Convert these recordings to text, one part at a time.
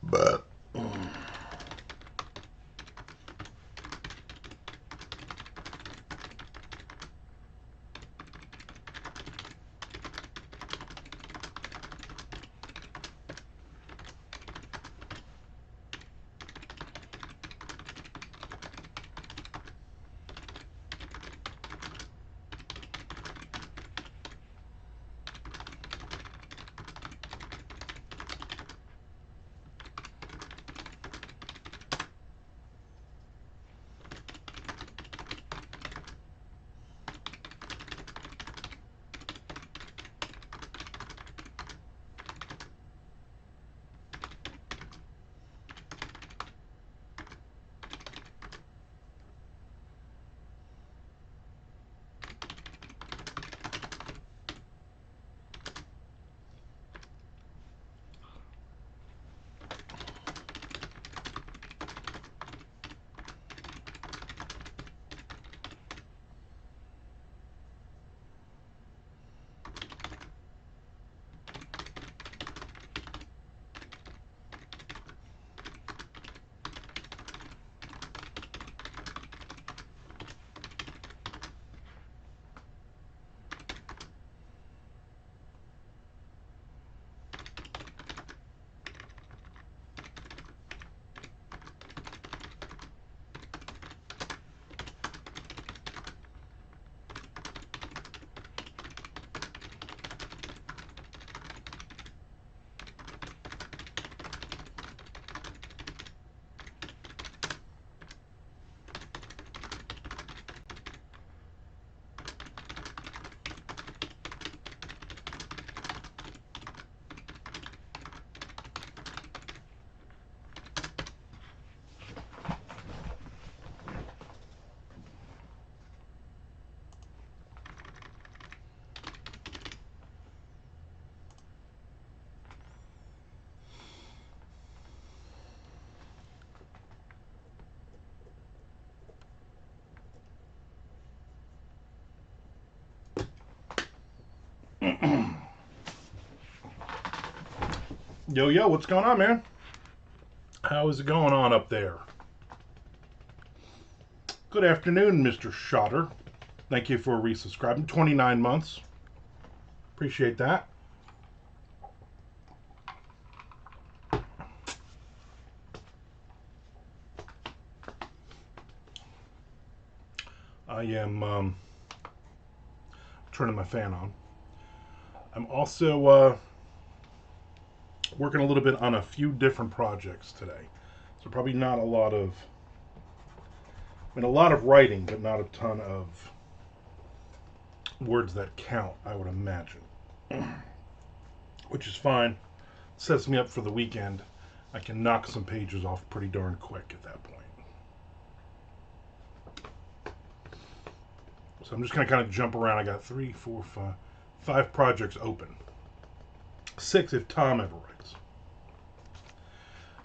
But yo, what's going on, man? How is it going on up there? Good afternoon, Mr. Shotter. Thank you for resubscribing. 29 months. Appreciate that. I am turning my fan on. I'm also working a little bit on a few different projects today. So probably not a lot of, a lot of writing, but not a ton of words that count, I would imagine. Which is fine. Sets me up for the weekend. I can knock some pages off pretty darn quick at that point. So I'm just going to kind of jump around. I got 3, 4, 5 projects open. 6 if Tom ever writes.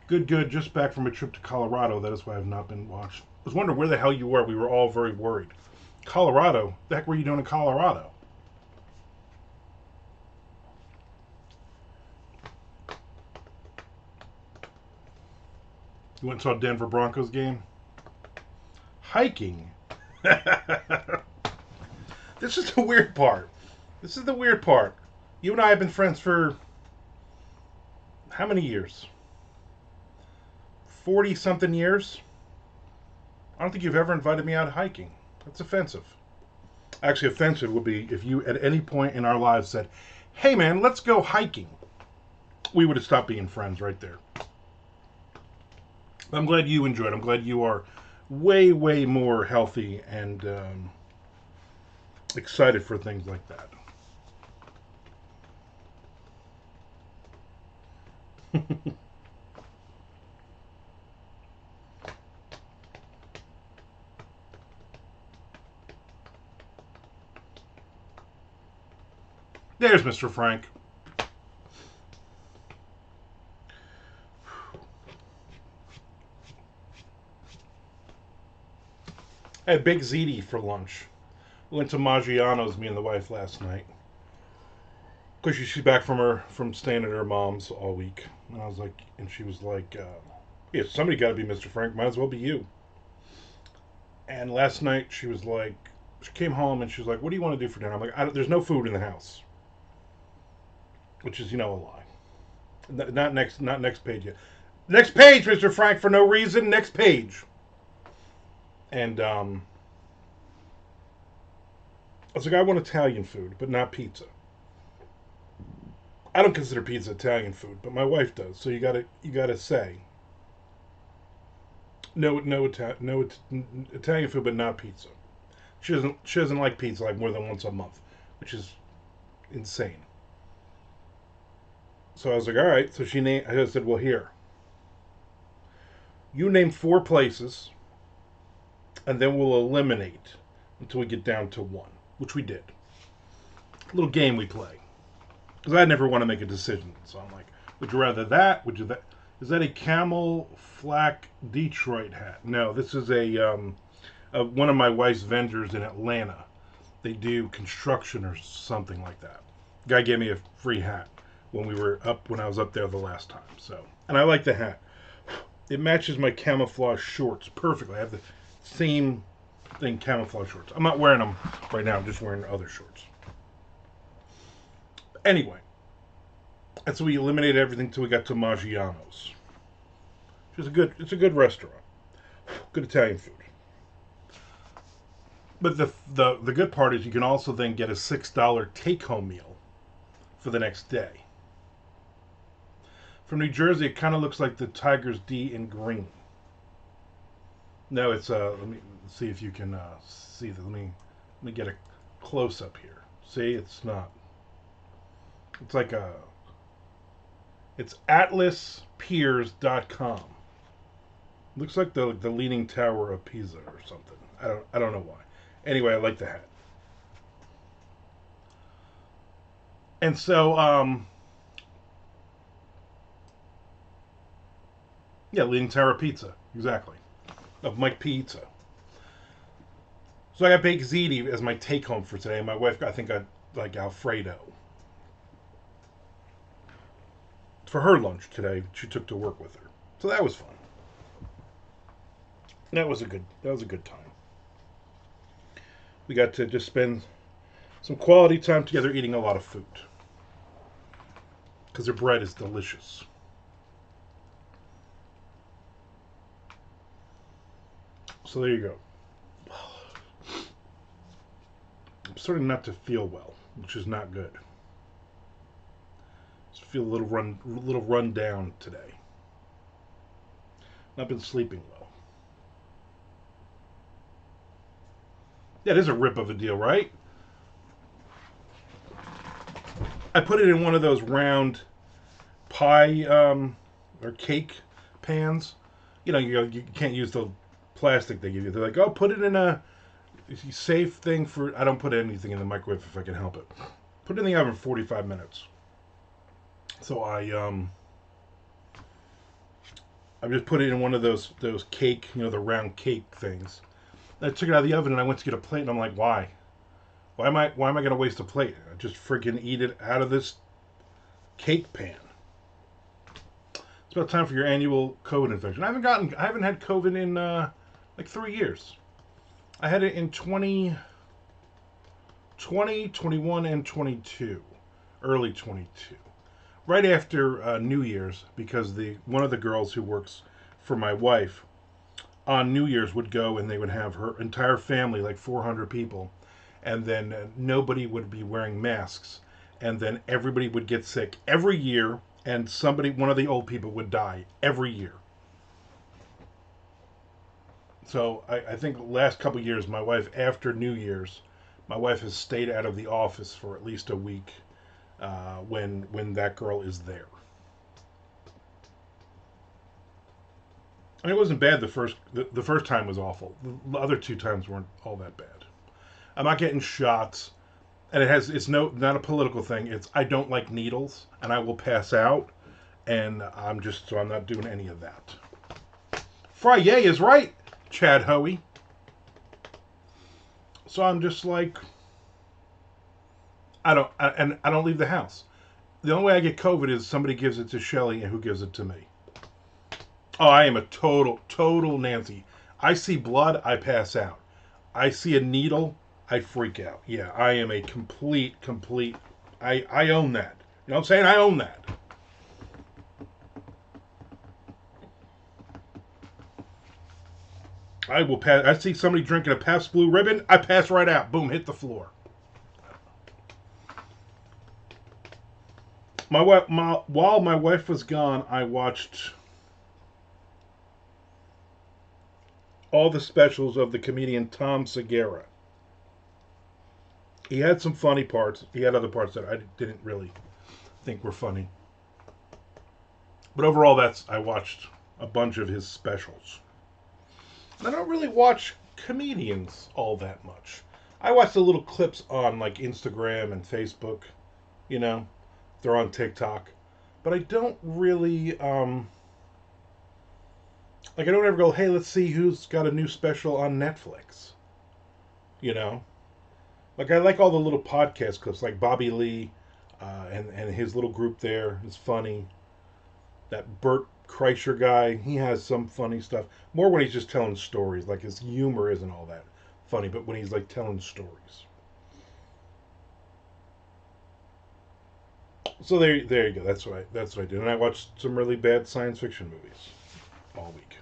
Good. Just back from a trip to Colorado. That is why I've not been watched. I was wondering where the hell you were. We were all very worried. Colorado? The heck were you doing in Colorado? You went and saw Denver Broncos game? Hiking? This is the weird part. You and I have been friends for how many years? 40 something years? I don't think you've ever invited me out hiking. That's offensive. Actually, offensive would be if you at any point in our lives said, hey man, let's go hiking. We would have stopped being friends right there. I'm glad you enjoyed. I'm glad you are way more healthy and excited for things like that. There's Mr. Frank. I had Big ziti for lunch. We went to Maggiano's, me and the wife, last night. Because she's back from staying at her mom's all week. And I was like, and she was like, yeah, somebody got to be Mr. Frank. Might as well be you. And last night she was like, she came home and she was like, what do you want to do for dinner? I'm like, there's no food in the house, which is, a lie. Not next page yet. Next page, Mr. Frank, for no reason. Next page. And I was like, I want Italian food, but not pizza. I don't consider pizza Italian food, but my wife does. So you gotta say no Italian food, but not pizza. She doesn't like pizza like more than once a month, which is insane. So I was like, all right. So I said, well, here, you name 4 places, and then we'll eliminate until we get down to one, which we did. A little game we play. Because I never want to make a decision. So I'm like, would you rather that? Would you that? Is that a camel flak Detroit hat? No, this is one of my wife's vendors in Atlanta. They do construction or something like that. Guy gave me a free hat when I was up there the last time. So, and I like the hat. It matches my camouflage shorts perfectly. I have the same thing, camouflage shorts. I'm not wearing them right now. I'm just wearing other shorts. Anyway, and so we eliminated everything until we got to Maggiano's. It's a good restaurant. Good Italian food. But the good part is you can also then get a $6 take home meal for the next day. From New Jersey, it kind of looks like the Tiger's D in green. No, it's let me see if you can see that. Let me get a close up here. See, it's not. It's like it's atlaspiers.com. Looks like the Leaning Tower of Pisa or something. I don't know why. Anyway, I like the hat. And so yeah, Leaning Tower Pizza, exactly. Of Mike Pizza. So I got baked ziti as my take home for today. My wife, I think, got like Alfredo for her lunch today. She took to work with her, so that was fun. That was a good time. We got to just spend some quality time together, eating a lot of food because her bread is delicious. So there you go. I'm starting not to feel well, which is not good. Just feel a little run down today. Not been sleeping well. That is a rip of a deal, right? I put it in one of those round pie or cake pans. You can't use the plastic they give you. They're like, oh, put it in a safe thing for. I don't put anything in the microwave if I can help it. Put it in the oven for 45 minutes. So I just put it in one of those cake, the round cake things. I took it out of the oven and I went to get a plate and I'm like, why? Why am I going to waste a plate? I just freaking eat it out of this cake pan. It's about time for your annual COVID infection. I haven't had COVID in like 3 years. I had it in 2020, 21, and 22. Early 22. Right after New Year's, because one of the girls who works for my wife on New Year's would go and they would have her entire family, like 400 people, and then nobody would be wearing masks, and then everybody would get sick every year, and one of the old people would die every year. So I think the last couple of years, my wife, after New Year's, my wife has stayed out of the office for at least a week when that girl is there. I mean, it wasn't bad the first time was awful. The other 2 times weren't all that bad. I'm not getting shots, and it's not a political thing. It's I don't like needles, and I will pass out, and I'm not doing any of that. Friday is right, Chad Hoey. So I'm just like, I don't leave the house. The only way I get COVID is somebody gives it to Shelly and who gives it to me. Oh, I am a total Nancy. I see blood, I pass out. I see a needle, I freak out. Yeah, I am a complete. I own that. You know what I'm saying? I own that. I will pass. I see somebody drinking a Pabst Blue Ribbon, I pass right out. Boom, hit the floor. While my wife was gone, I watched all the specials of the comedian Tom Segura. He had some funny parts. He had other parts that I didn't really think were funny. But overall, I watched a bunch of his specials. I don't really watch comedians all that much. I watch the little clips on like Instagram and Facebook. You know, they're on TikTok, but I don't really like. I don't ever go, hey, let's see who's got a new special on Netflix. You know, like I like all the little podcast clips, like Bobby Lee, and his little group there is funny. That Bert Kreischer guy, he has some funny stuff. More when he's just telling stories. Like his humor isn't all that funny, but when he's like telling stories. So there you go. That's what I did. And I watched some really bad science fiction movies all week.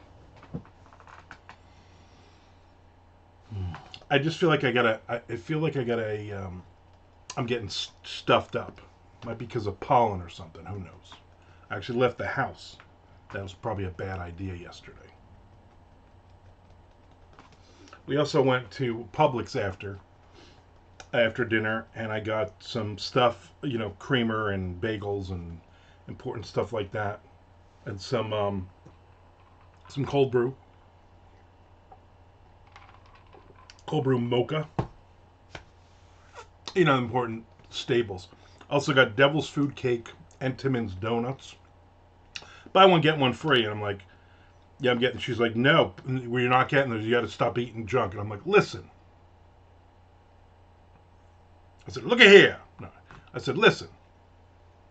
I just feel like I feel like I gotta. I'm getting stuffed up. Might be because of pollen or something. Who knows? I actually left the house. That was probably a bad idea yesterday. We also went to Publix after dinner, and I got some stuff, creamer and bagels and important stuff like that, and some cold brew mocha. Important staples. Also got Devil's Food Cake and Timmins Donuts. Buy one, get one free. And I'm like, yeah, I'm getting. She's like, no, you're not getting those. You got to stop eating junk. And I'm like, listen. I said, look at here. No. I said, listen.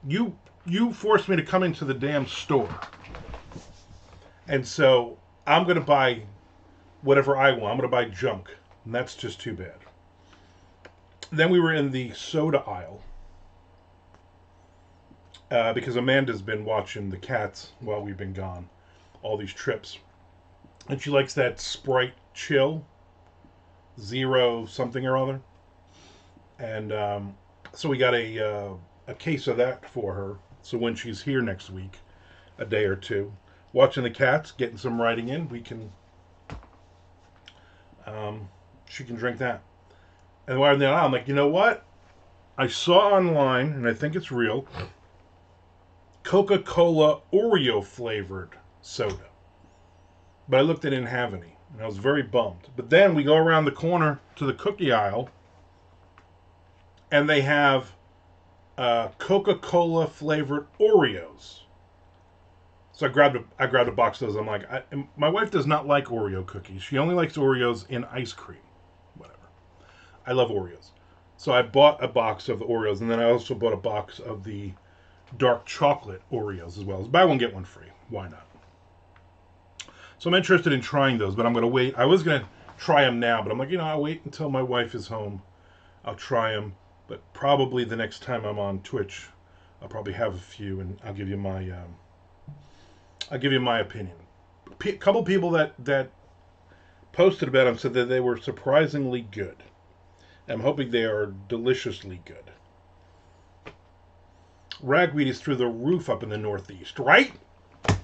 You forced me to come into the damn store. And so I'm going to buy whatever I want. I'm going to buy junk. And that's just too bad. Then we were in the soda aisle. Because Amanda's been watching the cats while we've been gone, all these trips, and she likes that Sprite Chill, Zero something or other, and so we got a case of that for her. So when she's here next week, a day or two, watching the cats, getting some writing in, we can, she can drink that. And while I'm like, you know what? I saw online, and I think it's real. Coca-Cola Oreo flavored soda. But I looked and didn't have any. And I was very bummed. But then we go around the corner to the cookie aisle. And they have Coca-Cola flavored Oreos. So I grabbed a box of those. I'm like, my wife does not like Oreo cookies. She only likes Oreos in ice cream. Whatever. I love Oreos. So I bought a box of the Oreos. And then I also bought a box of the dark chocolate Oreos as well. Buy one, get one free. Why not? So I'm interested in trying those, but I'm going to wait. I was going to try them now, but I'm like, I'll wait until my wife is home. I'll try them, but probably the next time I'm on Twitch, I'll probably have a few, and I'll give you my opinion. A couple people that posted about them said that they were surprisingly good. I'm hoping they are deliciously good. Ragweed is through the roof up in the Northeast, right?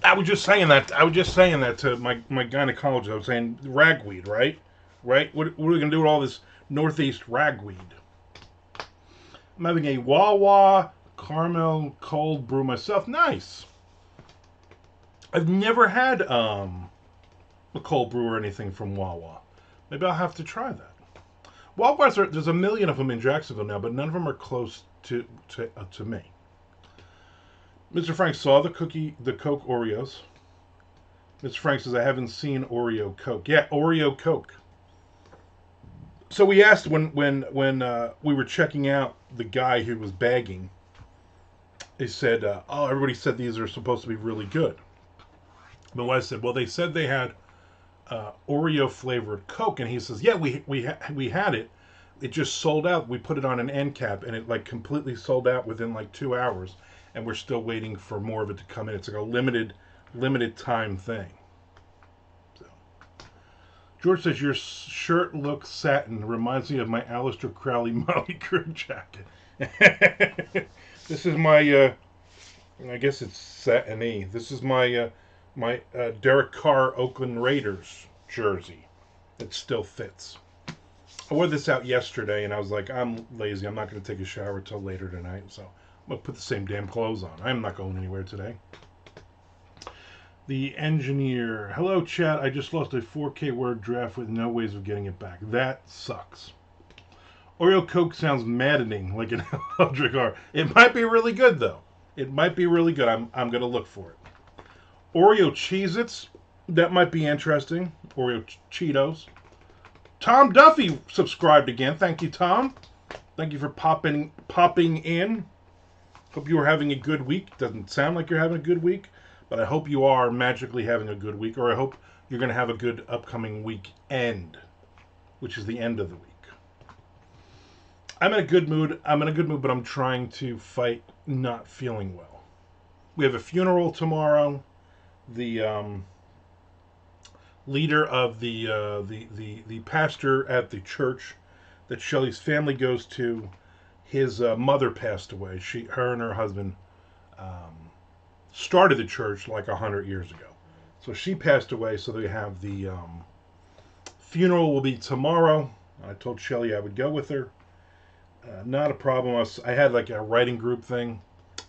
I was just saying that to my gynecologist. I was saying ragweed, right? Right? What are we going to do with all this Northeast ragweed? I'm having a Wawa caramel cold brew myself. Nice. I've never had a cold brew or anything from Wawa. Maybe I'll have to try that. Wawa's there's a million of them in Jacksonville now, but none of them are close to me. Mr. Frank saw the Coke Oreos. Mr. Frank says, I haven't seen Oreo Coke. Yeah, Oreo Coke. So we asked when we were checking out the guy who was bagging, they said, oh, everybody said these are supposed to be really good. My wife said, well, they said they had Oreo flavored Coke, and he says, yeah, we had it. It just sold out. We put it on an end cap, and it like completely sold out within like 2 hours, and we're still waiting for more of it to come in. It's like a limited time thing. So. George says your shirt looks satin. Reminds me of my Aleister Crowley Motley Crue jacket. This is my. I guess it's satiny. This is my Derek Carr Oakland Raiders jersey. It still fits. I wore this out yesterday, and I was like, I'm lazy. I'm not going to take a shower till later tonight, so I'm going to put the same damn clothes on. I'm not going anywhere today. The engineer. Hello, chat. I just lost a 4K word draft with no ways of getting it back. That sucks. Oreo Coke sounds maddening, like an Eldrick R. It might be really good, though. It might be really good. I'm going to look for it. Oreo Cheez-Its. That might be interesting. Oreo Cheetos. Tom Duffy subscribed again. Thank you, Tom. Thank you for popping in. Hope you are having a good week. Doesn't sound like you're having a good week, but I hope you are magically having a good week, or I hope you're going to have a good upcoming weekend, which is the end of the week. I'm in a good mood. But I'm trying to fight not feeling well. We have a funeral tomorrow. The leader of the pastor at the church that Shelley's family goes to, his mother passed away. Her and her husband started the church like 100 years ago. So she passed away. So they have the funeral will be tomorrow. I told Shelley I would go with her. Not a problem. I had like a writing group thing.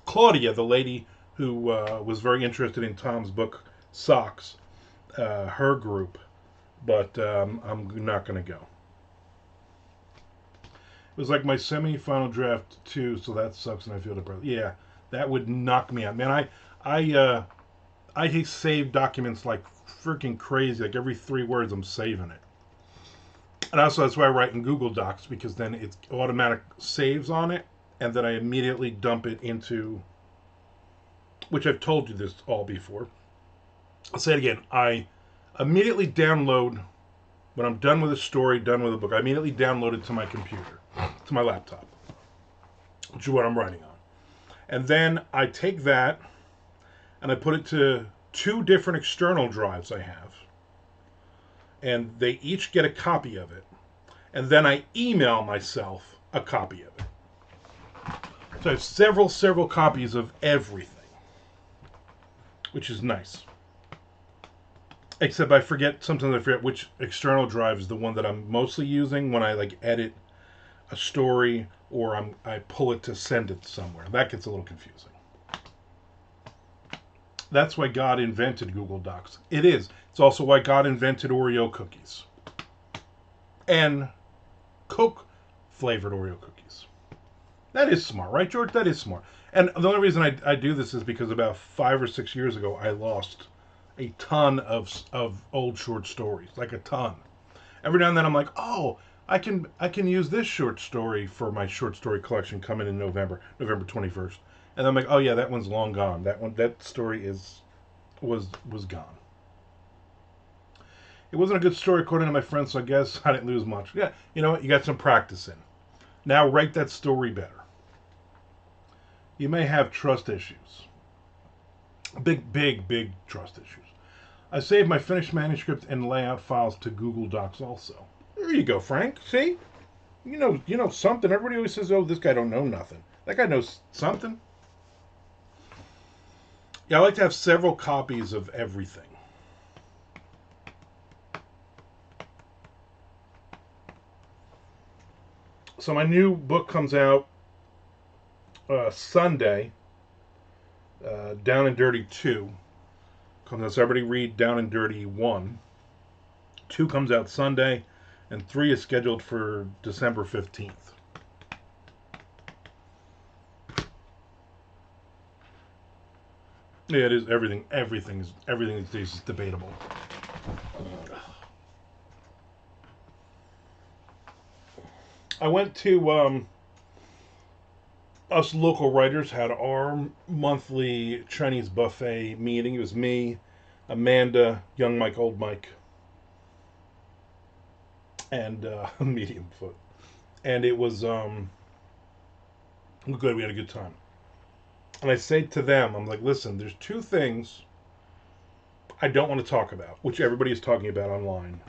Claudia, the lady who was very interested in Tom's book Socks, her group, but I'm not going to go. It was like my semi-final draft too, so that sucks, and I feel depressed. Yeah, that would knock me out, man. I save documents like freaking crazy. Like every 3 words, I'm saving it. And also that's why I write in Google Docs, because then it's automatic saves on it, and then I immediately dump it into, which I've told you this all before. I'll say it again. I immediately download, when I'm done with a story, done with a book, I immediately download it to my computer, to my laptop, which is what I'm writing on. And then I take that and I put it to 2 different external drives I have. And they each get a copy of it. And then I email myself a copy of it. So I have several copies of everything, which is nice. Except sometimes I forget which external drive is the one that I'm mostly using when I like edit a story or I pull it to send it somewhere. That gets a little confusing. That's why God invented Google Docs. It is. It's also why God invented Oreo cookies. And Coke-flavored Oreo cookies. That is smart, right, George? That is smart. And the only reason I do this is because about 5 or 6 years ago, I lost a ton of old short stories. Like a ton. Every now and then I'm like, oh, I can use this short story for my short story collection coming in November 21st. And I'm like, oh yeah, that one's long gone. That story was gone. It wasn't a good story according to my friends, so I guess I didn't lose much. Yeah, you know what? You got some practice in. Now write that story better. You may have trust issues. Big trust issues. I saved my finished manuscript and layout files to Google Docs also. There you go, Frank. See? You know something. Everybody always says, oh, this guy don't know nothing. That guy knows something. Yeah, I like to have several copies of everything. So my new book comes out Sunday. Down and Dirty 2 comes out. So everybody read Down and Dirty 1. 2 comes out Sunday, and 3 is scheduled for December 15th. Yeah, it is everything. Everything these days is debatable. I went to us local writers had our monthly Chinese buffet meeting. It was me, Amanda, young Mike, old Mike, and medium foot. And it was good. We had a good time. And I say to them, I'm like, listen, there's two things I don't want to talk about, which everybody is talking about online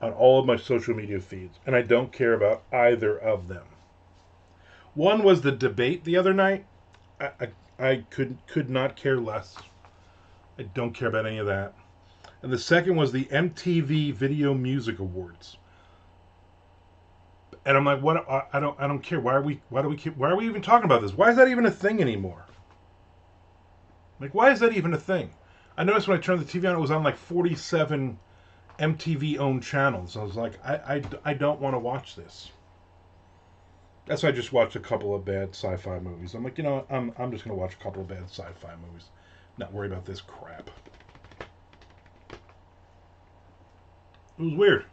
on all of my social media feeds, and I don't care about either of them. One was the debate the other night. I could not care less. I don't care about any of that. And the second was the MTV Video Music Awards. And I'm like, what? I don't care. Why are we even talking about this? Why is that even a thing anymore? Like, why is that even a thing? I noticed when I turned the TV on, it was on like 47 MTV owned channels. I was like, I don't want to watch this. That's why I just watched a couple of bad sci-fi movies. I'm like, I'm just gonna watch a couple of bad sci-fi movies, not worry about this crap. It was weird.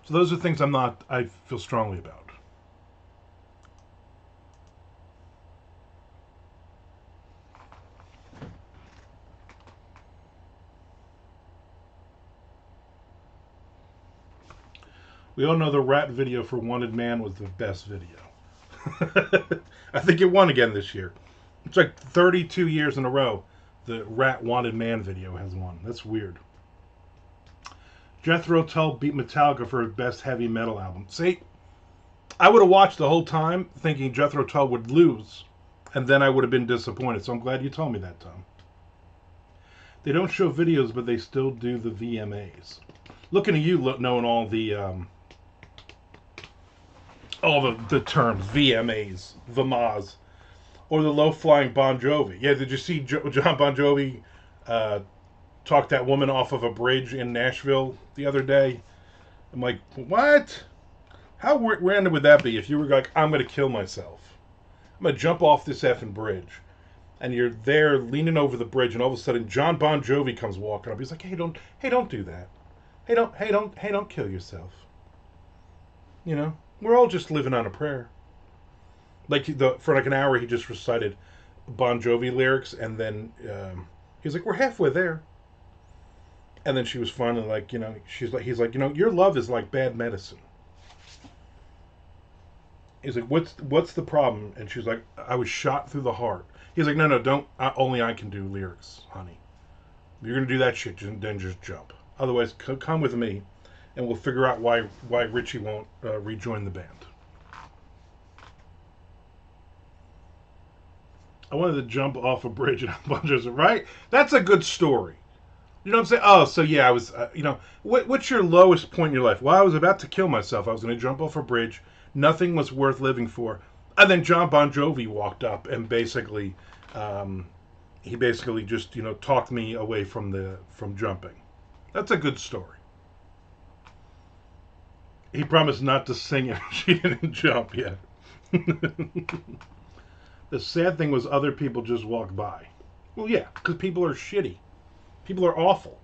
So those are things I feel strongly about. We all know the rat video for Wanted Man was the best video. I think it won again this year. It's like 32 years in a row the Rat Wanted Man video has won. That's weird. Jethro Tull beat Metallica for his best heavy metal album. See, I would have watched the whole time thinking Jethro Tull would lose, and then I would have been disappointed. So I'm glad you told me that, Tom. They don't show videos, but they still do the VMAs. Looking at you, knowing all the terms, VMAs, VMAs, or the low-flying Bon Jovi. Yeah, did you see John Bon Jovi talk that woman off of a bridge in Nashville the other day? I'm like, what? How random would that be if you were like, I'm going to kill myself. I'm going to jump off this effing bridge. And you're there leaning over the bridge, and all of a sudden John Bon Jovi comes walking up. He's like, hey, don't do that. Hey, don't kill yourself. We're all just living on a prayer. Like for like an hour, he just recited Bon Jovi lyrics, and then he's like, "We're halfway there." And then she was finally like, he's like, your love is like bad medicine. He's like, what's the problem? And she's like, I was shot through the heart. He's like, no, don't. Only I can do lyrics, honey. If you're gonna do that shit, then just jump. Otherwise, come with me, and we'll figure out why Richie won't rejoin the band. I wanted to jump off a bridge and Bon Jovi, right? That's a good story. You know what I'm saying? Oh, so yeah, I was, what's your lowest point in your life? Well, I was about to kill myself. I was going to jump off a bridge. Nothing was worth living for. And then John Bon Jovi walked up and basically, he basically just, talked me away from jumping. That's a good story. He promised not to sing it. She didn't jump yet. The sad thing was other people just walked by. Well, yeah, because people are shitty. People are awful.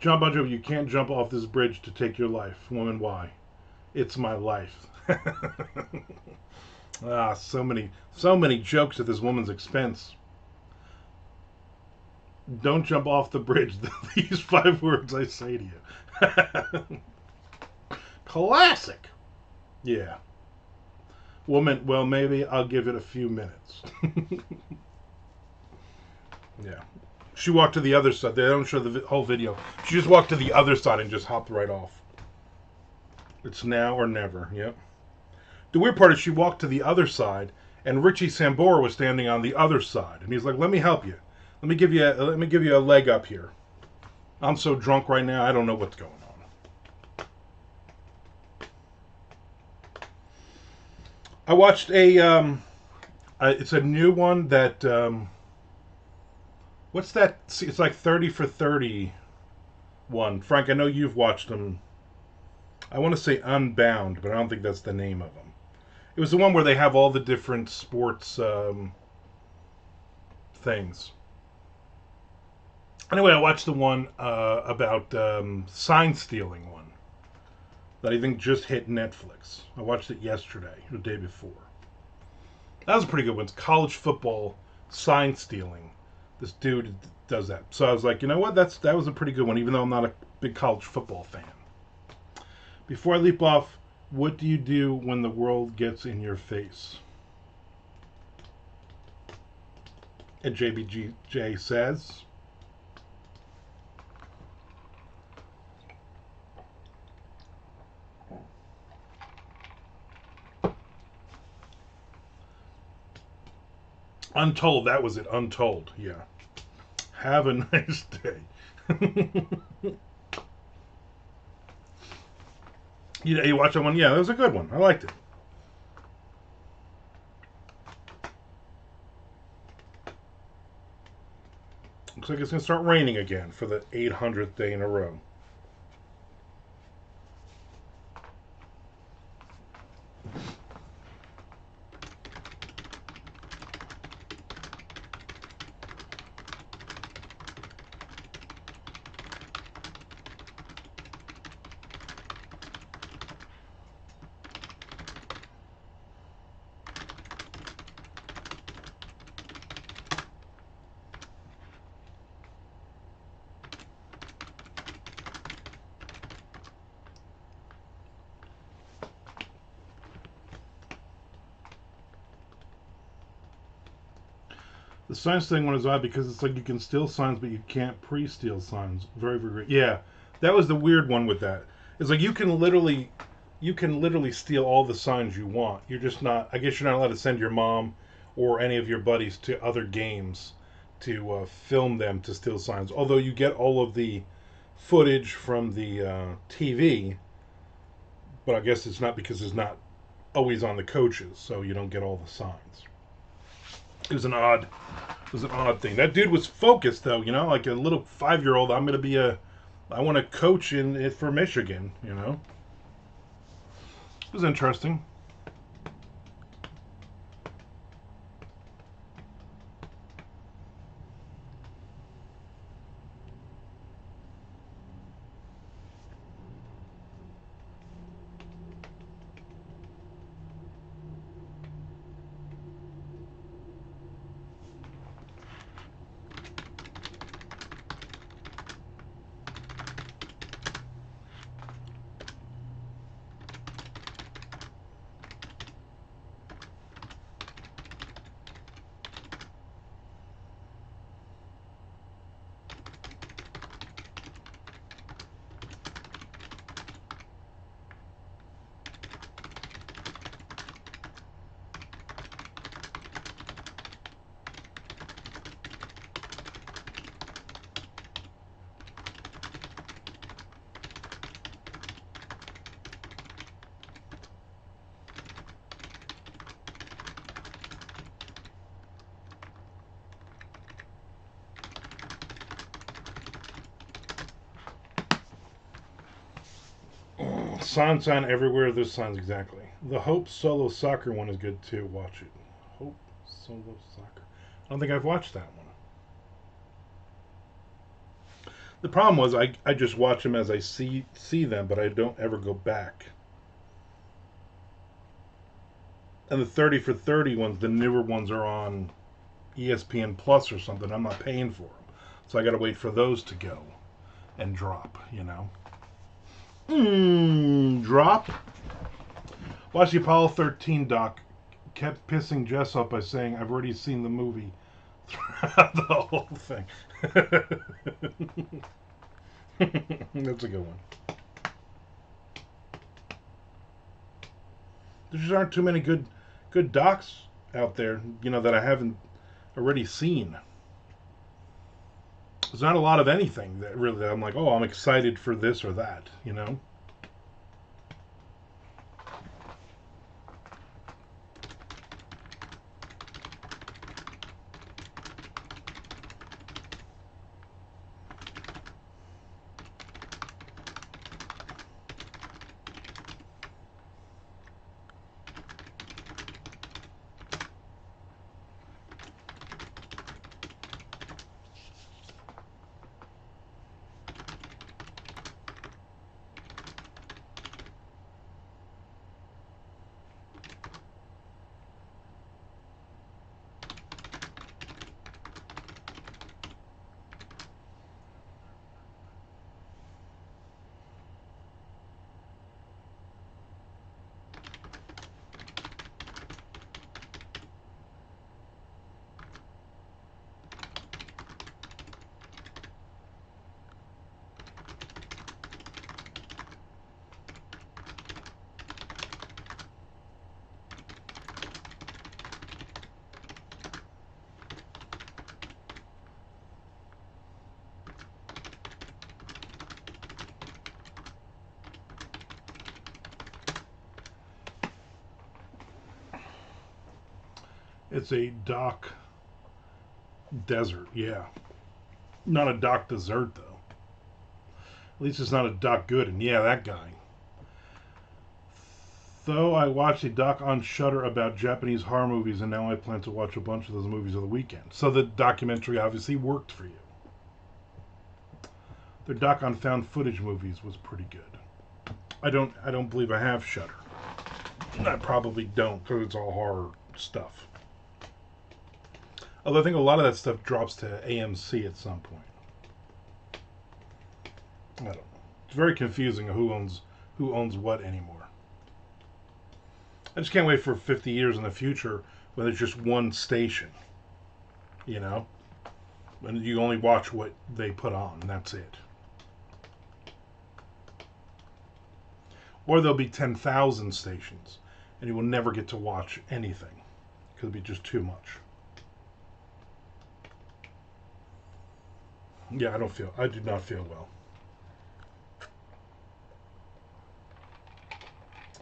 John Bon Jovi, you can't jump off this bridge to take your life. Woman, why? It's my life. So many jokes at this woman's expense. Don't jump off the bridge. These 5 words I say to you. Classic. Yeah. Woman, well, maybe I'll give it a few minutes. Yeah. She walked to the other side. They don't show the whole video. She just walked to the other side and just hopped right off. It's now or never. Yep. The weird part is she walked to the other side, and Richie Sambora was standing on the other side, and he's like, "Let me help you. Let me give you a leg up here. I'm so drunk right now. I don't know what's going on." I watched it's a new one that. What's that? It's like 30 for 30 one. Frank, I know you've watched them. I want to say Unbound, but I don't think that's the name of them. It was the one where they have all the different sports things. Anyway, I watched the one about sign stealing one. that I think just hit Netflix. I watched it yesterday, or the day before. That was a pretty good one. It's college football sign stealing. This dude does that. So I was like, you know what? That was a pretty good one, even though I'm not a big college football fan. Before I leap off, what do you do when the world gets in your face? And JBGJ says, Untold. That was it. Untold. Yeah. Have a nice day. You watch that one? Yeah, that was a good one. I liked it. Looks like it's going to start raining again for the 800th day in a row. The signs thing one is odd because it's like you can steal signs, but you can't pre-steal signs. Very, very great. Yeah, that was the weird one with that. It's like you can literally steal all the signs you want. You're just not. I guess you're not allowed to send your mom or any of your buddies to other games to film them to steal signs. Although you get all of the footage from the TV, but I guess it's not because it's not always on the coaches, so you don't get all the signs. It was an odd thing. That dude was focused though, like a little 5-year-old. I want to coach in it for Michigan. It was interesting. Sign everywhere. There's signs exactly. The Hope Solo Soccer one is good too. Watch it. Hope Solo Soccer. I don't think I've watched that one. The problem was I just watch them as I see them, but I don't ever go back. And the 30 for 30 ones, the newer ones, are on ESPN Plus or something. I'm not paying for them, so I got to wait for those to go and drop. Drop. Watch the Apollo 13 doc. Kept pissing Jess off by saying, I've already seen the movie throughout the whole thing. That's a good one. There just aren't too many good docs out there, that I haven't already seen. There's not a lot of anything that I'm like, oh, I'm excited for this or that. It's a dock desert, yeah. Not a dock dessert, though. At least it's not a Doc Gooden. Yeah, that guy. Though I watched a doc on Shudder about Japanese horror movies, and now I plan to watch a bunch of those movies on the weekend. So the documentary obviously worked for you. Their doc on found footage movies was pretty good. I don't believe I have Shudder. I probably don't because it's all horror stuff. Although I think a lot of that stuff drops to AMC at some point. I don't know. It's very confusing who owns what anymore. I just can't wait for 50 years in the future when there's just one station, you know? And you only watch what they put on, and that's it. Or there'll be 10,000 stations, and you will never get to watch anything, because it'll be just too much. Yeah, I do not feel well.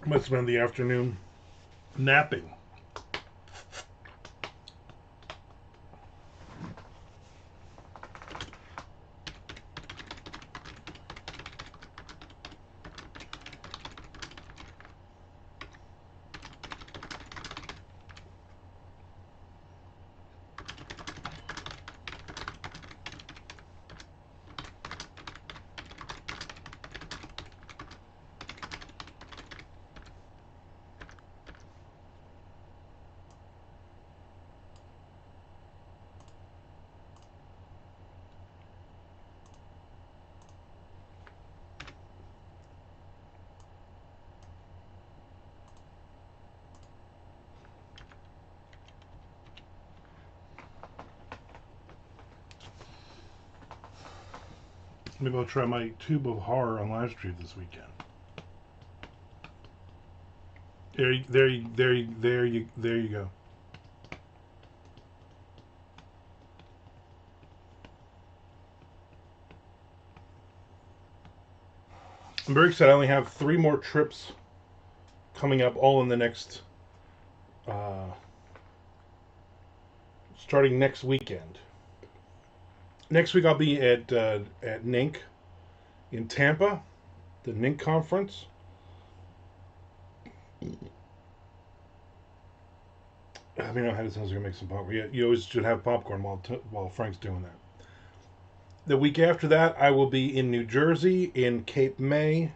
I might spend the afternoon napping. Maybe I'll try my tube of horror on live stream this weekend. There you go. I'm very excited. I only have 3 more trips coming up, all in the next, starting next weekend. Next week I'll be at NINC in Tampa, the NINC conference. I mean, I had sounds like I make some popcorn. Yeah, you always should have popcorn while Frank's doing that. The week after that, I will be in New Jersey, in Cape May,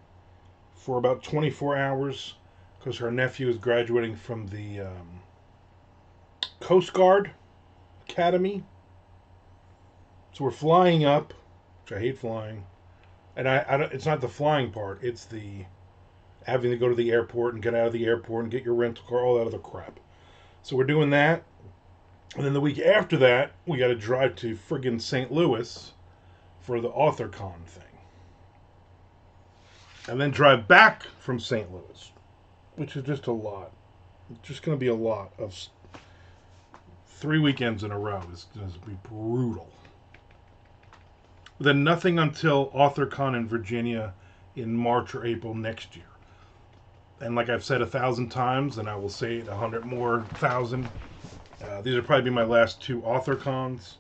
for about 24 hours, because her nephew is graduating from the Coast Guard Academy. So we're flying up, which I hate flying, and I don't, it's not the flying part; it's the having to go to the airport and get out of the airport and get your rental car, all that other crap. So we're doing that, and then the week after that, we got to drive to friggin' St. Louis for the AuthorCon thing, and then drive back from St. Louis, which is just a lot. It's just going to be a lot of 3 weekends in a row. It's going to be brutal. Then nothing until AuthorCon in Virginia in March or April next year. And like I've said 1,000 times, and I will say it 100 more thousand, these will probably be my last 2 AuthorCons.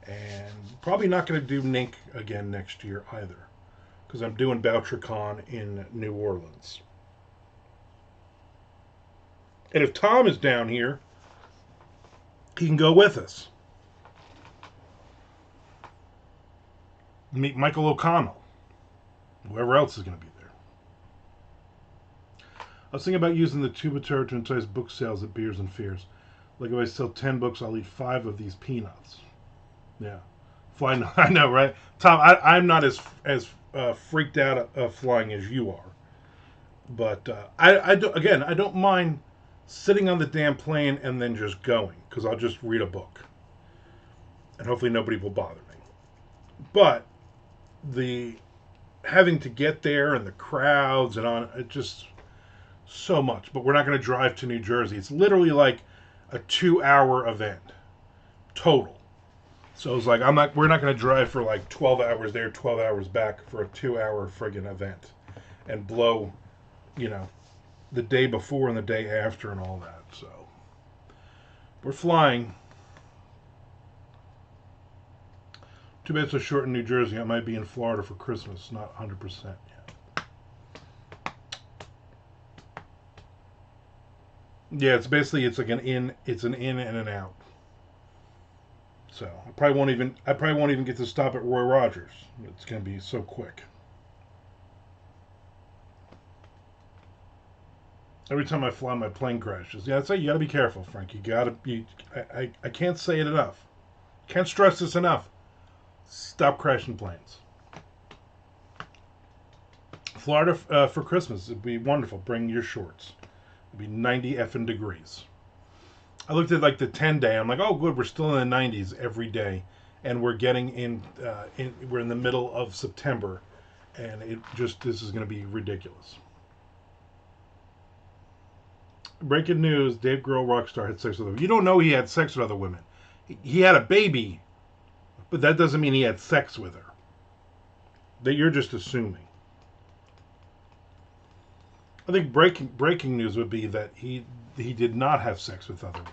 And probably not going to do NINC again next year either, because I'm doing BoucherCon in New Orleans. And if Tom is down here, he can go with us. Meet Michael O'Connell. Whoever else is going to be there. I was thinking about using the tubateur to entice book sales at Beers and Fears. Like if I sell 10 books, I'll eat 5 of these peanuts. Yeah. Flying, I know, right? Tom, I'm not as freaked out of flying as you are. But I don't mind sitting on the damn plane and then just going, because I'll just read a book. And hopefully nobody will bother me. But the having to get there and the crowds and on, it just so much. But we're not going to drive to New Jersey. It's literally like a 2-hour event total. So it's like we're not going to drive for like 12 hours there, 12 hours back for a 2-hour friggin' event and blow, the day before and the day after and all that. So We're flying. Too bad it's so short in New Jersey. I might be in Florida for Christmas. Not 100% yet. Yeah, it's basically it's like an in. It's an in and an out. So I probably won't even get to stop at Roy Rogers. It's going to be so quick. Every time I fly, my plane crashes. Yeah, I'd say you got to be careful, Frank. You got to be. I can't say it enough. Can't stress this enough. Stop crashing planes. Florida for Christmas. It'd be wonderful. Bring your shorts. It'd be 90 effing degrees. I looked at like the 10-day. I'm like, oh, good. We're still in the 90s every day, and we're getting we're in the middle of September, and this is going to be ridiculous. Breaking news: Dave Grohl, rock star, had sex with her. You don't know he had sex with other women. He had a baby, but that doesn't mean he had sex with her. That you're just assuming. I think breaking news would be that he did not have sex with other women.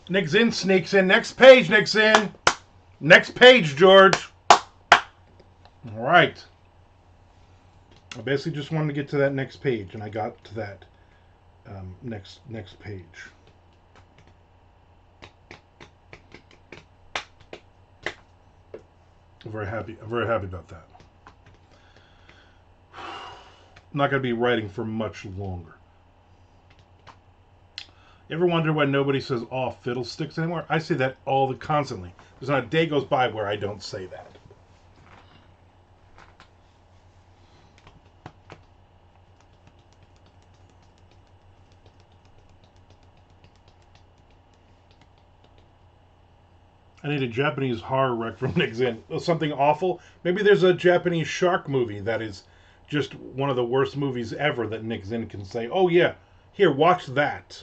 Nick Zinn sneaks in. Next page, Nick Zinn. Next page, George. All right. I basically just wanted to get to that next page, and I got to that next page. I'm very happy about that. I'm not going to be writing for much longer. You ever wonder why nobody says "aw fiddlesticks" anymore? I say that constantly. There's not a day goes by where I don't say that. I need a Japanese horror wreck from Nick Zinn. Something awful. Maybe there's a Japanese shark movie that is just one of the worst movies ever that Nick Zinn can say, oh yeah, here, watch that.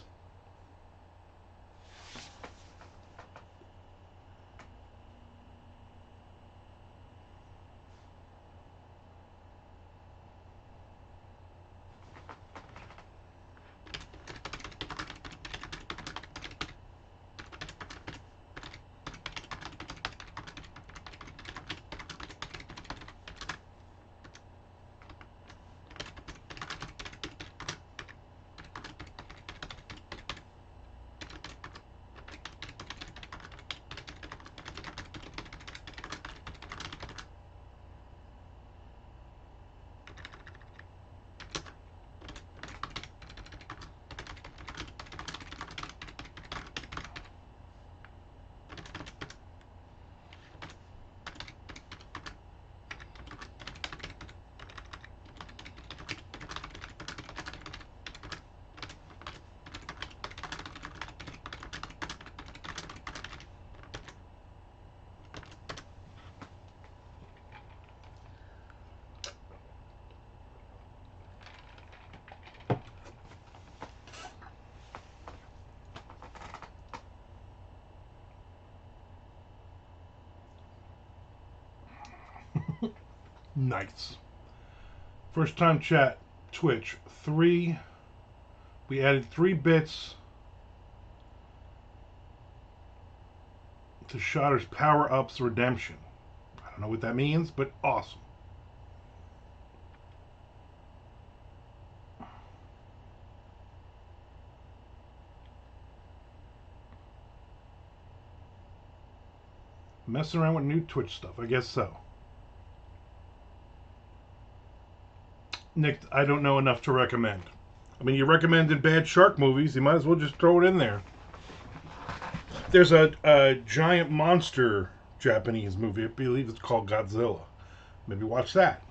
Nice. First time chat, Twitch, 3. We added 3 bits to Shotter's Power Ups Redemption. I don't know what that means, but awesome. Messing around with new Twitch stuff, I guess so. Nick, I don't know enough to recommend. I mean, you recommended bad shark movies, you might as well just throw it in there. There's a giant monster Japanese movie, I believe it's called Godzilla. Maybe watch that.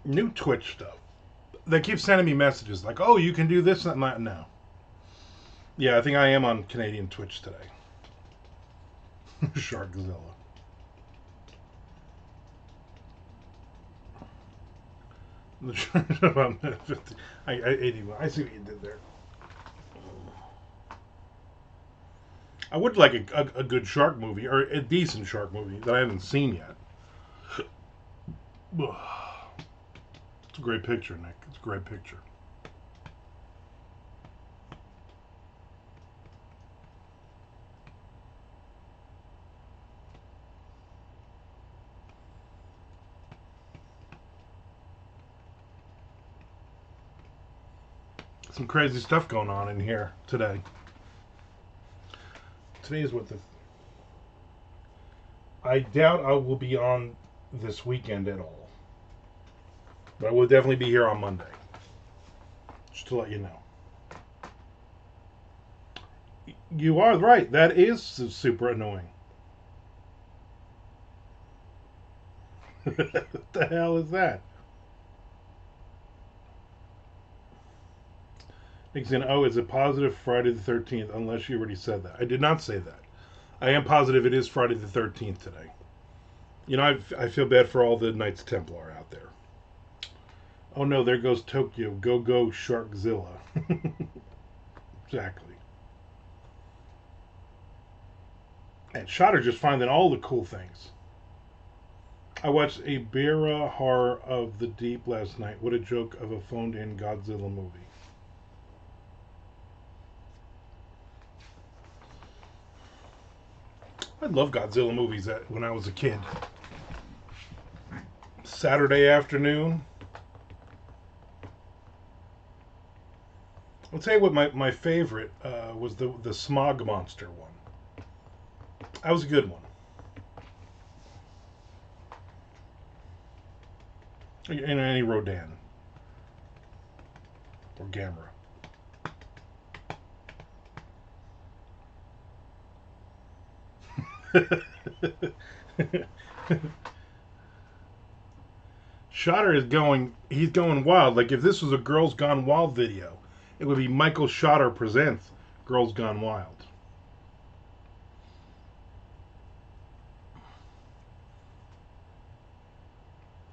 New Twitch stuff. They keep sending me messages like, oh, you can do this and that. No. Yeah, I think I am on Canadian Twitch today. Sharkzilla. I see what you did there. I would like a good shark movie, or a decent shark movie that I haven't seen yet. It's a great picture, Nick. It's a great picture. Some crazy stuff going on in here today. Today is what the... I doubt I will be on this weekend at all. But I will definitely be here on Monday. Just to let you know. You are right. That is super annoying. What the hell is that? Nick's saying, oh, is it positive Friday the 13th? Unless you already said that. I did not say that. I am positive it is Friday the 13th today. You know, I feel bad for all the Knights Templar out there. Oh no, there goes Tokyo. Go, go, Sharkzilla. Exactly. And Shotter just finding all the cool things. I watched a Bera Horror of the Deep last night. What a joke of a phoned-in Godzilla movie. I love Godzilla movies when I was a kid. Saturday afternoon. I'll tell you what my favorite was the Smog Monster one. That was a good one. And any Rodan. Or Gamera. Shotter is he's going wild. Like if this was a Girls Gone Wild video, it would be Michael Shotter presents Girls Gone Wild.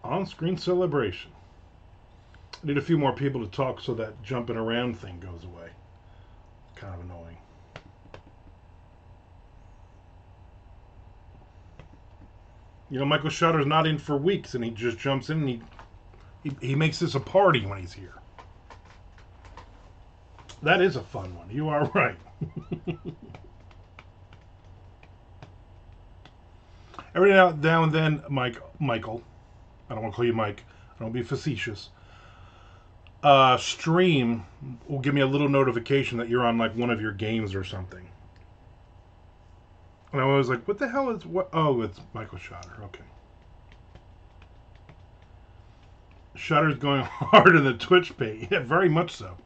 On-screen celebration. I need a few more people to talk so that jumping around thing goes away. Kind of annoying. You know, Michael Shutter's not in for weeks, and he just jumps in and he makes this a party when he's here. That is a fun one. You are right. Every now and then, Michael, I don't want to call you Mike. I don't be facetious. Stream will give me a little notification that you're on like one of your games or something. And I was like, what the hell is what? Oh, it's Michael Shotter. Okay. Shutter's going hard in the Twitch page. Yeah, very much so.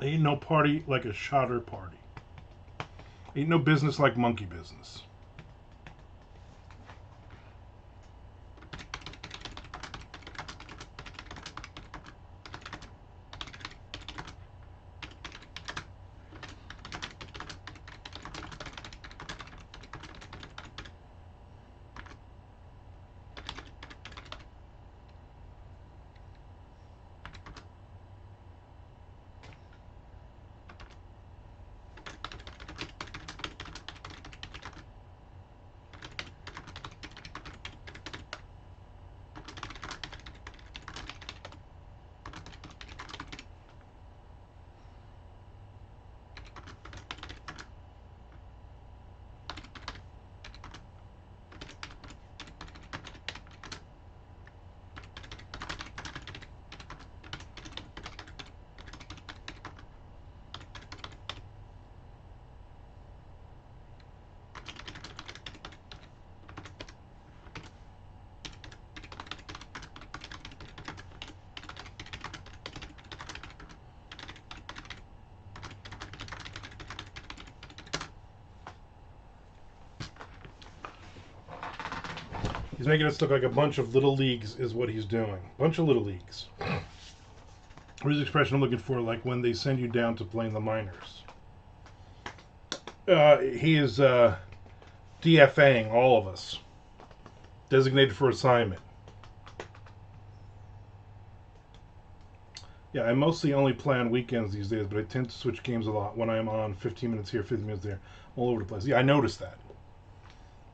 Ain't no party like a Shotter party. Ain't no business like monkey business. He's making us look like a bunch of little leagues is what he's doing. Bunch of little leagues. Where's the expression I'm looking for? Like when they send you down to play in the minors. He is DFAing all of us. Designated for assignment. Yeah, I mostly only play on weekends these days, but I tend to switch games a lot when I'm on 15 minutes here, 15 minutes there, all over the place. Yeah, I noticed that.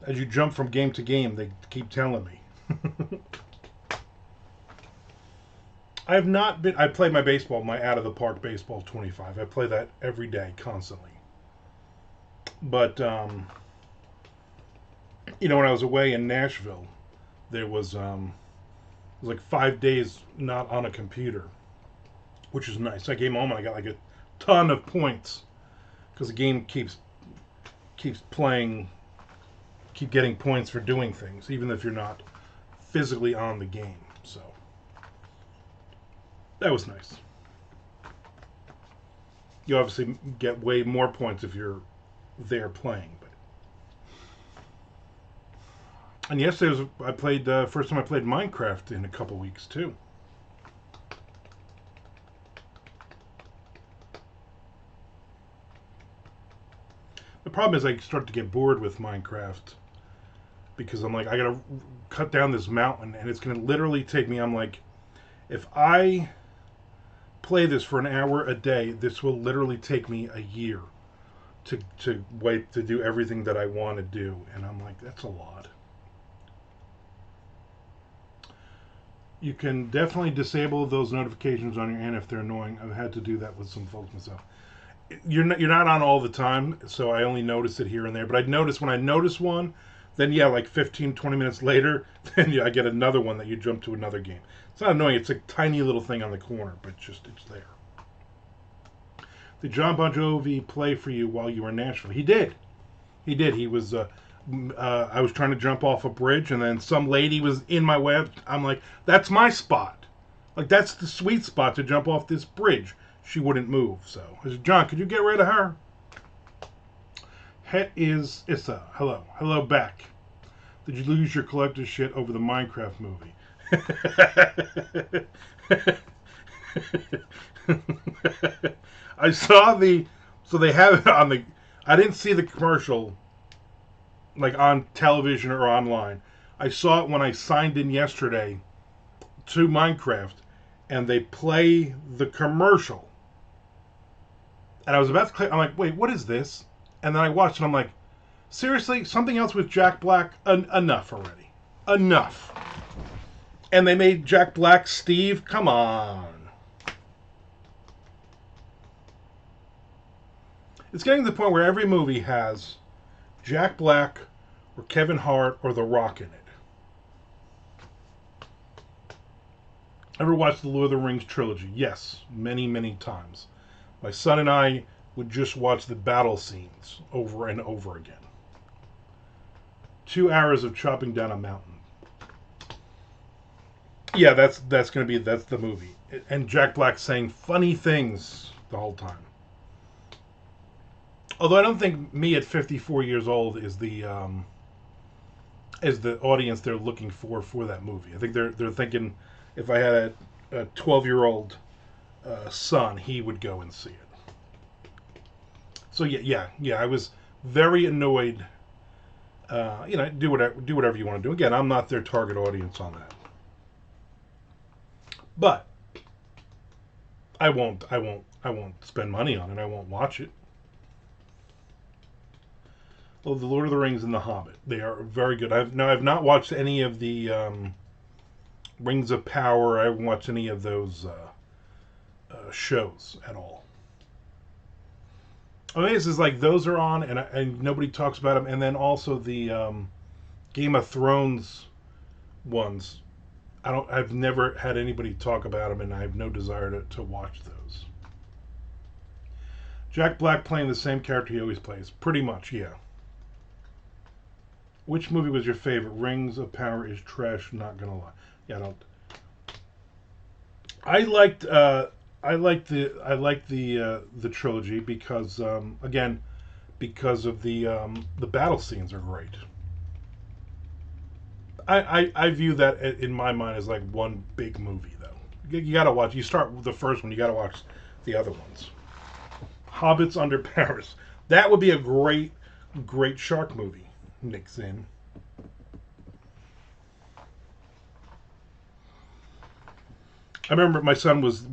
As you jump from game to game, they keep telling me. I have not been. I play my baseball, my out of the park baseball 25. I play that every day, constantly. But when I was away in Nashville, there was like 5 days not on a computer, which is nice. I came home and I got like a ton of points because the game keeps playing, keep getting points for doing things, even if you're not physically on the game. So that was nice. You obviously get way more points if you're there playing. And yesterday I played first time I played Minecraft in a couple weeks too. The problem is I start to get bored with Minecraft because I'm like, I gotta cut down this mountain and it's gonna literally take me, I'm like, if I play this for an hour a day, this will literally take me a year to do everything that I want to do. And I'm like, that's a lot. You can definitely disable those notifications on your end if they're annoying. I've had to do that with some folks myself. You're not on all the time, so I only notice it here and there. But I'd notice when I notice one, then yeah, like 15, 20 minutes later, then yeah, I get another one that you jump to another game. It's not annoying. It's a tiny little thing on the corner, but it's there. Did John Bon Jovi play for you while you were in Nashville? He did. He did. He was. I was trying to jump off a bridge, and then some lady was in my way. I'm like, that's my spot. Like, that's the sweet spot to jump off this bridge. She wouldn't move. So I said, John, could you get rid of her? Het is Issa. Hello. Hello back. Did you lose your collector's shit over the Minecraft movie? I saw so they have it on the, I didn't see the commercial like on television or online. I saw it when I signed in yesterday to Minecraft and they play the commercial. And I was about to click, I'm like, wait, what is this? And then I watched it, I'm like, seriously? Something else with Jack Black? Enough already. Enough. And they made Jack Black Steve? Come on. It's getting to the point where every movie has Jack Black or Kevin Hart or The Rock in it. Ever watched the Lord of the Rings trilogy? Yes, many, many times. My son and I would just watch the battle scenes over and over again. 2 hours of chopping down a mountain. Yeah, that's the movie. And Jack Black saying funny things the whole time. Although I don't think me at 54 years old is the audience they're looking for that movie. I think they're thinking if I had a 12-year-old son, he would go and see it. So yeah, I was very annoyed. Do whatever you want to do. Again, I'm not their target audience on that. But I won't spend money on it. I won't watch it. Well, The Lord of the Rings and The Hobbit. They are very good. I've not watched any of the Rings of Power. I haven't watched any of those shows at all. I mean, it's like those are on, and nobody talks about them. And then also the Game of Thrones ones. I've never had anybody talk about them, and I have no desire to watch those. Jack Black playing the same character he always plays. Pretty much, yeah. Which movie was your favorite? Rings of Power is trash, not gonna lie. Yeah, I liked the trilogy because again, because of the battle scenes are great. I view that in my mind as like one big movie, though. You got to watch. You start with the first one. You got to watch the other ones. Hobbits Under Paris. That would be a great shark movie. Nick's in. I remember my son was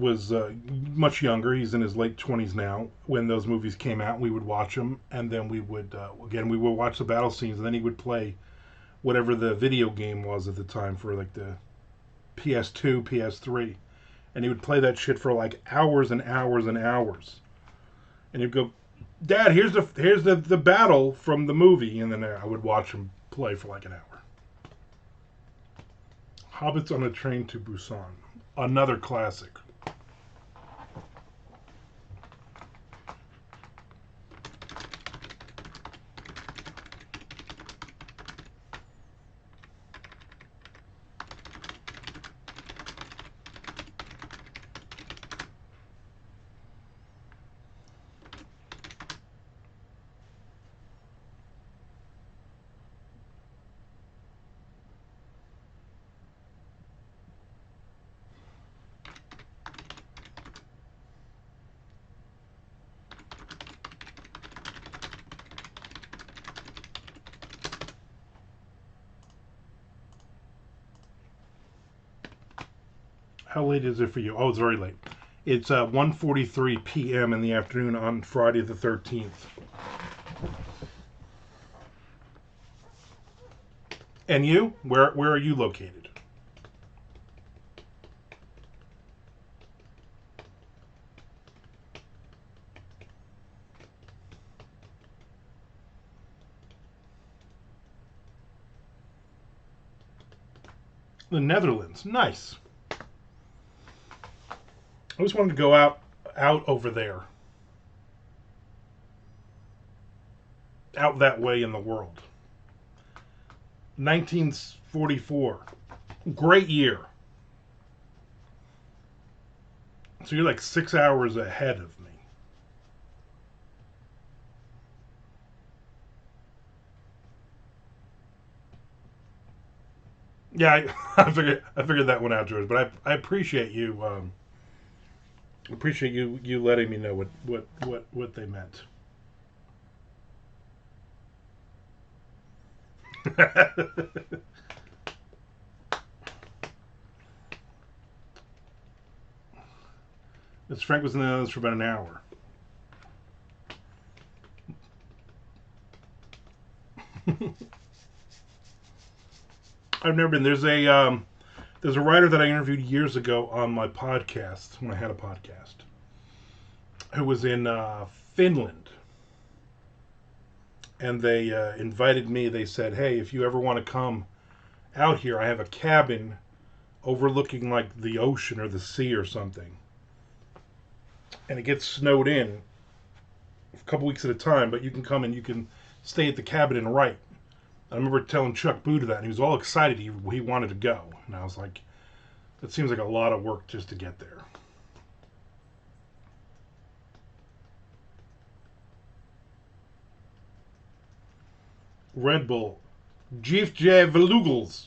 much younger. He's in his late 20s now. When those movies came out, we would watch them, and then we would watch the battle scenes, and then he would play whatever the video game was at the time for like the PS2, PS3, and he would play that shit for like hours and hours and hours. And he'd go, "Dad, here's the battle from the movie," and then I would watch him play for like an hour. Hobbits on a Train to Busan, another classic. How late is it for you? Oh, it's very late. It's 1:43 p.m. in the afternoon on Friday the 13th. And you? Where are you located? The Netherlands. Nice. I always wanted to go out over there, out that way in the world. 1944. Great year. So you're like 6 hours ahead of me. Yeah, I figured that one out, George. But I appreciate you you letting me know what they meant. This Frank was in the Netherlands for about an hour. I've never been. There's a writer that I interviewed years ago on my podcast when I had a podcast, who was in Finland, and they invited me. They said, "Hey, if you ever want to come out here, I have a cabin overlooking like the ocean or the sea or something, and it gets snowed in a couple weeks at a time, but you can come and you can stay at the cabin and write." I remember telling Chuck Boo that, and he was all excited. He wanted to go, and I was like, "That seems like a lot of work just to get there." Red Bull, Jeef J. Velugels.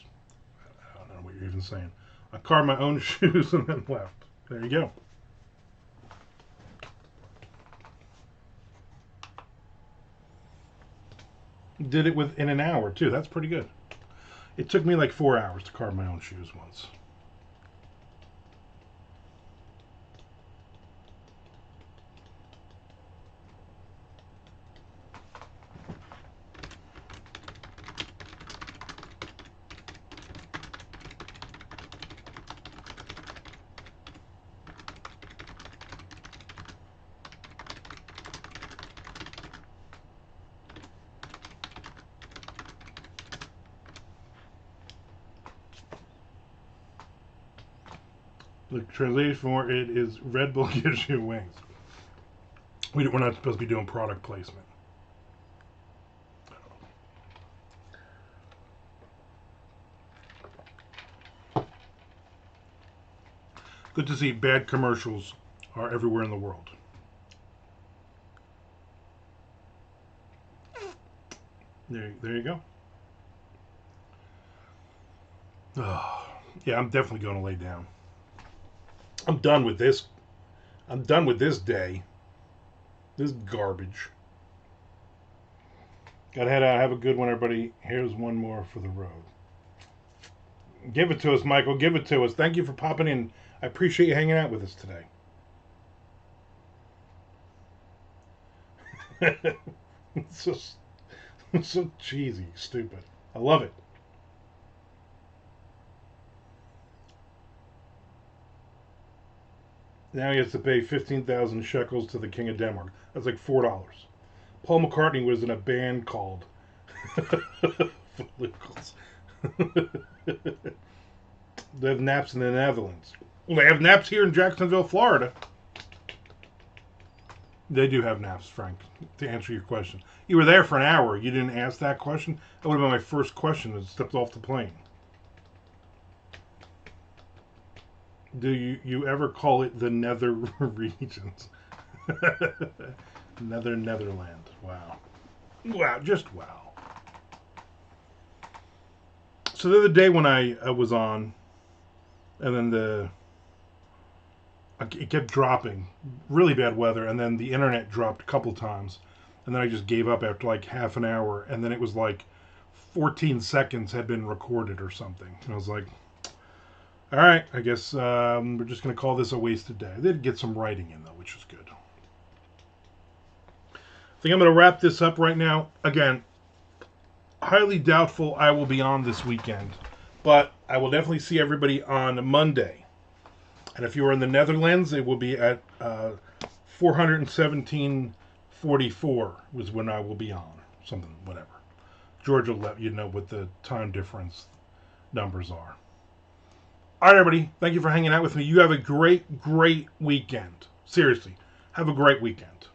I don't know what you're even saying. I carved my own shoes and then left. There you go. Did it within an hour too. That's pretty good. It took me like 4 hours to carve my own shoes once. The translation for it is Red Bull gives you wings. We're not supposed to be doing product placement. Good to see bad commercials are everywhere in the world. There you go. Oh, yeah, I'm definitely going to lay down. I'm done with this. I'm done with this day. This garbage. Gotta head out. Have a good one, everybody. Here's one more for the road. Give it to us, Michael. Give it to us. Thank you for popping in. I appreciate you hanging out with us today. It's just it's so cheesy, stupid. I love it. Now he has to pay 15,000 shekels to the King of Denmark. That's like $4. Paul McCartney was in a band called Footloose. They have naps in the Netherlands. Well, they have naps here in Jacksonville, Florida. They do have naps, Frank, to answer your question. You were there for an hour. You didn't ask that question? That would have been my first question as I stepped off the plane. Do you ever call it the Nether regions? Netherland. Wow. Wow, just wow. So the other day when I was on, and then it kept dropping, really bad weather, and then the internet dropped a couple times, and then I just gave up after like half an hour, and then it was like 14 seconds had been recorded or something, and I was like, all right, I guess we're just going to call this a wasted day. I did get some writing in though, which was good. I think I'm going to wrap this up right now. Again, highly doubtful I will be on this weekend, but I will definitely see everybody on Monday. And if you are in the Netherlands, it will be at 417:44 was when I will be on. Something, whatever. George will let you know what the time difference numbers are. All right, everybody. Thank you for hanging out with me. You have a great, great weekend. Seriously, have a great weekend.